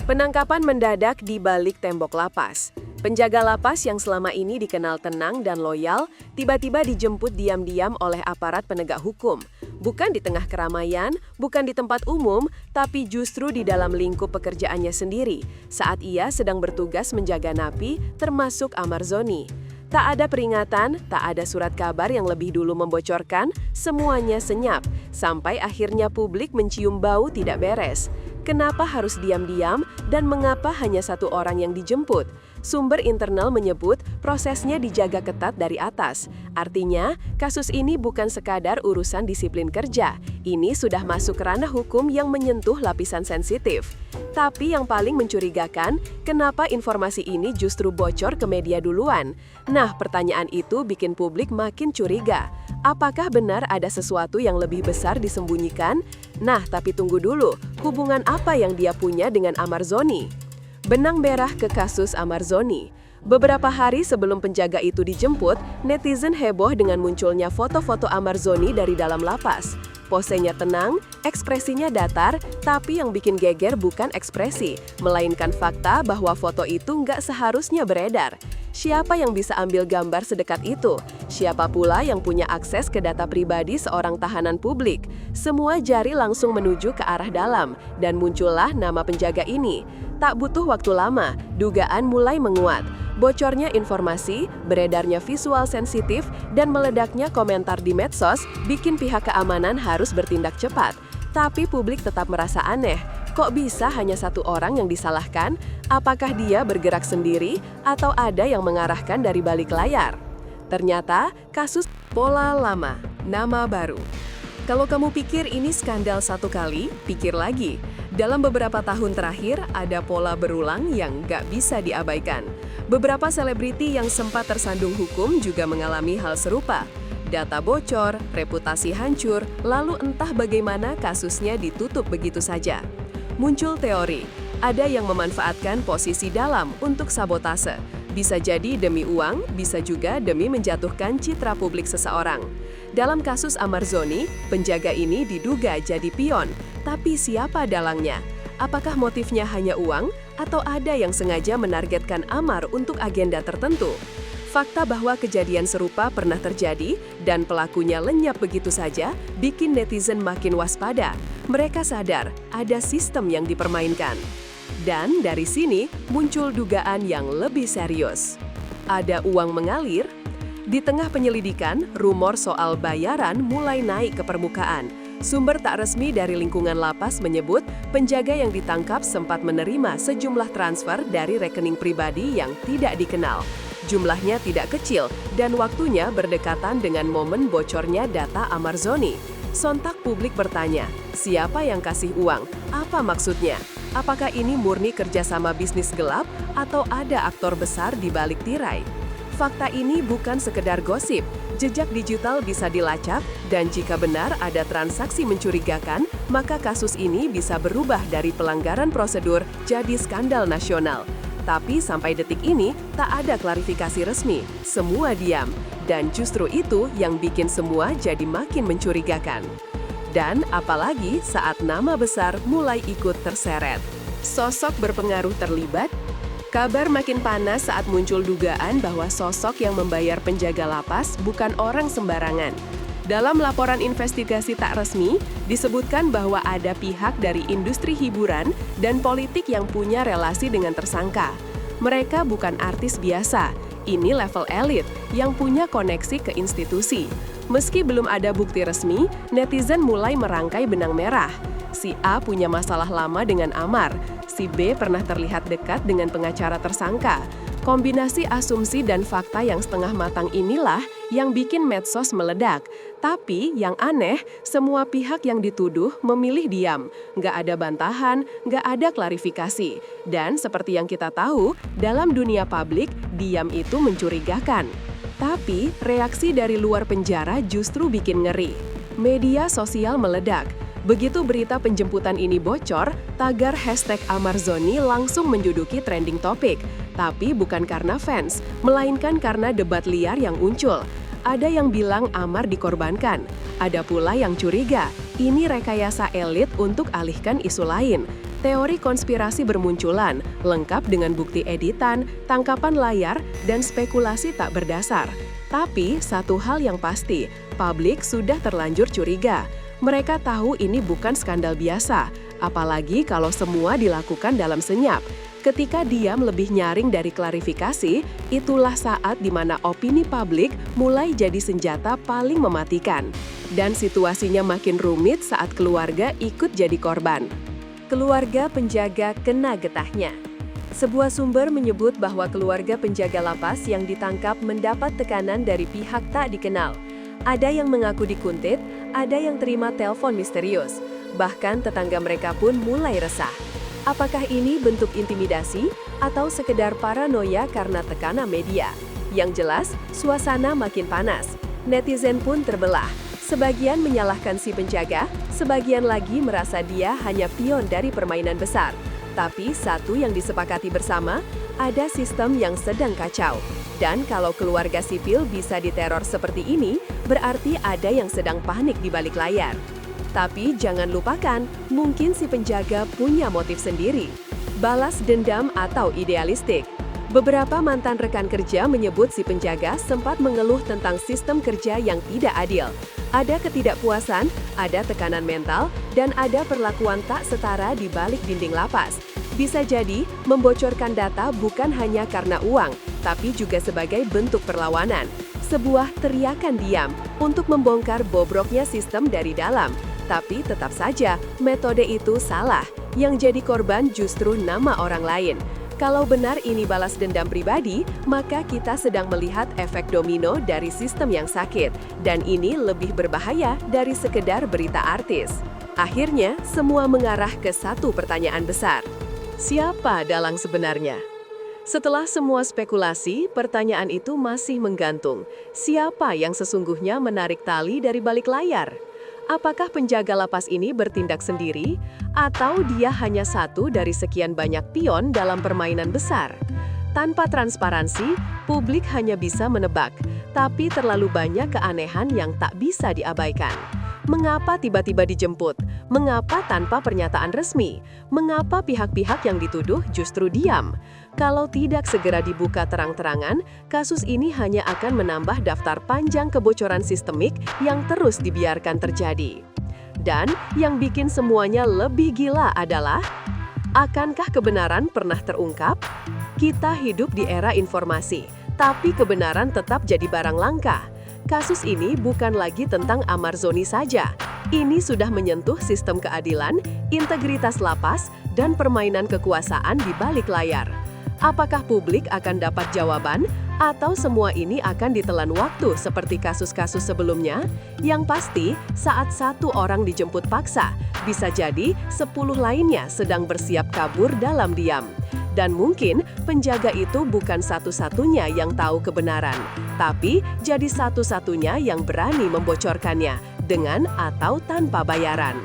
Penangkapan mendadak di balik tembok lapas. Penjaga lapas yang selama ini dikenal tenang dan loyal, tiba-tiba dijemput diam-diam oleh aparat penegak hukum. Bukan di tengah keramaian, bukan di tempat umum, tapi justru di dalam lingkup pekerjaannya sendiri, saat ia sedang bertugas menjaga napi, termasuk Amar Zoni. Tak ada peringatan, tak ada surat kabar yang lebih dulu membocorkan, semuanya senyap, sampai akhirnya publik mencium bau tidak beres. Kenapa harus diam-diam dan mengapa hanya satu orang yang dijemput? Sumber internal menyebut prosesnya dijaga ketat dari atas. Artinya, kasus ini bukan sekadar urusan disiplin kerja. Ini sudah masuk ranah hukum yang menyentuh lapisan sensitif. Tapi yang paling mencurigakan, kenapa informasi ini justru bocor ke media duluan? Nah, pertanyaan itu bikin publik makin curiga. Apakah benar ada sesuatu yang lebih besar disembunyikan? Nah, tapi tunggu dulu, hubungan apa yang dia punya dengan Amar Zoni? Benang merah ke kasus Amar Zoni. Beberapa hari sebelum penjaga itu dijemput, netizen heboh dengan munculnya foto-foto Amar Zoni dari dalam lapas. Posenya tenang, ekspresinya datar, tapi yang bikin geger bukan ekspresi, melainkan fakta bahwa foto itu nggak seharusnya beredar. Siapa yang bisa ambil gambar sedekat itu? Siapa pula yang punya akses ke data pribadi seorang tahanan publik? Semua jari langsung menuju ke arah dalam, dan muncullah nama penjaga ini. Tak butuh waktu lama, dugaan mulai menguat. Bocornya informasi, beredarnya visual sensitif, dan meledaknya komentar di medsos bikin pihak keamanan harus bertindak cepat. Tapi publik tetap merasa aneh. Kok bisa hanya satu orang yang disalahkan? Apakah dia bergerak sendiri atau ada yang mengarahkan dari balik layar? Ternyata kasus pola lama, nama baru. Kalau kamu pikir ini skandal satu kali, pikir lagi. Dalam beberapa tahun terakhir, ada pola berulang yang nggak bisa diabaikan. Beberapa selebriti yang sempat tersandung hukum juga mengalami hal serupa. Data bocor, reputasi hancur, lalu entah bagaimana kasusnya ditutup begitu saja. Muncul teori, ada yang memanfaatkan posisi dalam untuk sabotase. Bisa jadi demi uang, bisa juga demi menjatuhkan citra publik seseorang. Dalam kasus Amar Zoni, penjaga ini diduga jadi pion. Tapi siapa dalangnya? Apakah motifnya hanya uang, atau ada yang sengaja menargetkan Amar untuk agenda tertentu? Fakta bahwa kejadian serupa pernah terjadi dan pelakunya lenyap begitu saja bikin netizen makin waspada. Mereka sadar ada sistem yang dipermainkan. Dan dari sini muncul dugaan yang lebih serius. Ada uang mengalir? Di tengah penyelidikan, rumor soal bayaran mulai naik ke permukaan. Sumber tak resmi dari lingkungan lapas menyebut penjaga yang ditangkap sempat menerima sejumlah transfer dari rekening pribadi yang tidak dikenal. Jumlahnya tidak kecil dan waktunya berdekatan dengan momen bocornya data Amar Zoni. Sontak publik bertanya, siapa yang kasih uang? Apa maksudnya? Apakah ini murni kerjasama bisnis gelap atau ada aktor besar di balik tirai? Fakta ini bukan sekedar gosip, jejak digital bisa dilacak, dan jika benar ada transaksi mencurigakan, maka kasus ini bisa berubah dari pelanggaran prosedur jadi skandal nasional. Tapi sampai detik ini, tak ada klarifikasi resmi, semua diam, dan justru itu yang bikin semua jadi makin mencurigakan. Dan apalagi saat nama besar mulai ikut terseret. Sosok berpengaruh terlibat. Kabar makin panas saat muncul dugaan bahwa sosok yang membayar penjaga lapas bukan orang sembarangan. Dalam laporan investigasi tak resmi, disebutkan bahwa ada pihak dari industri hiburan dan politik yang punya relasi dengan tersangka. Mereka bukan artis biasa, ini level elit yang punya koneksi ke institusi. Meski belum ada bukti resmi, netizen mulai merangkai benang merah. Si A punya masalah lama dengan Amar, si B pernah terlihat dekat dengan pengacara tersangka. Kombinasi asumsi dan fakta yang setengah matang inilah yang bikin medsos meledak. Tapi yang aneh, semua pihak yang dituduh memilih diam. Nggak ada bantahan, nggak ada klarifikasi. Dan seperti yang kita tahu, dalam dunia publik, diam itu mencurigakan. Tapi reaksi dari luar penjara justru bikin ngeri. Media sosial meledak. Begitu berita penjemputan ini bocor, tagar hashtag Amar Zoni langsung menduduki trending topik. Tapi bukan karena fans, melainkan karena debat liar yang muncul. Ada yang bilang Amar dikorbankan, ada pula yang curiga, ini rekayasa elit untuk alihkan isu lain. Teori konspirasi bermunculan, lengkap dengan bukti editan, tangkapan layar, dan spekulasi tak berdasar. Tapi, satu hal yang pasti, publik sudah terlanjur curiga. Mereka tahu ini bukan skandal biasa, apalagi kalau semua dilakukan dalam senyap. Ketika diam lebih nyaring dari klarifikasi, itulah saat di mana opini publik mulai jadi senjata paling mematikan. Dan situasinya makin rumit saat keluarga ikut jadi korban. Keluarga penjaga kena getahnya. Sebuah sumber menyebut bahwa keluarga penjaga lapas yang ditangkap mendapat tekanan dari pihak tak dikenal. Ada yang mengaku dikuntit, ada yang terima telepon misterius. Bahkan tetangga mereka pun mulai resah. Apakah ini bentuk intimidasi atau sekedar paranoia karena tekanan media? Yang jelas, suasana makin panas. Netizen pun terbelah. Sebagian menyalahkan si penjaga, sebagian lagi merasa dia hanya pion dari permainan besar. Tapi satu yang disepakati bersama, ada sistem yang sedang kacau. Dan kalau keluarga sipil bisa diteror seperti ini, berarti ada yang sedang panik di balik layar. Tapi jangan lupakan, mungkin si penjaga punya motif sendiri. Balas dendam atau idealistik. Beberapa mantan rekan kerja menyebut si penjaga sempat mengeluh tentang sistem kerja yang tidak adil. Ada ketidakpuasan, ada tekanan mental, dan ada perlakuan tak setara di balik dinding lapas. Bisa jadi, membocorkan data bukan hanya karena uang, tapi juga sebagai bentuk perlawanan. Sebuah teriakan diam untuk membongkar bobroknya sistem dari dalam. Tapi tetap saja, metode itu salah. Yang jadi korban justru nama orang lain. Kalau benar ini balas dendam pribadi, maka kita sedang melihat efek domino dari sistem yang sakit. Dan ini lebih berbahaya dari sekedar berita artis. Akhirnya, semua mengarah ke satu pertanyaan besar. Siapa dalang sebenarnya? Setelah semua spekulasi, pertanyaan itu masih menggantung. Siapa yang sesungguhnya menarik tali dari balik layar? Apakah penjaga lapas ini bertindak sendiri, atau dia hanya satu dari sekian banyak pion dalam permainan besar? Tanpa transparansi, publik hanya bisa menebak, tapi terlalu banyak keanehan yang tak bisa diabaikan. Mengapa tiba-tiba dijemput? Mengapa tanpa pernyataan resmi? Mengapa pihak-pihak yang dituduh justru diam? Kalau tidak segera dibuka terang-terangan, kasus ini hanya akan menambah daftar panjang kebocoran sistemik yang terus dibiarkan terjadi. Dan yang bikin semuanya lebih gila adalah, akankah kebenaran pernah terungkap? Kita hidup di era informasi, tapi kebenaran tetap jadi barang langka. Kasus ini bukan lagi tentang Amar Zoni saja. Ini sudah menyentuh sistem keadilan, integritas lapas, dan permainan kekuasaan di balik layar. Apakah publik akan dapat jawaban, atau semua ini akan ditelan waktu seperti kasus-kasus sebelumnya? Yang pasti, saat satu orang dijemput paksa, bisa jadi 10 lainnya sedang bersiap kabur dalam diam. Dan mungkin penjaga itu bukan satu-satunya yang tahu kebenaran, tapi jadi satu-satunya yang berani membocorkannya, dengan atau tanpa bayaran.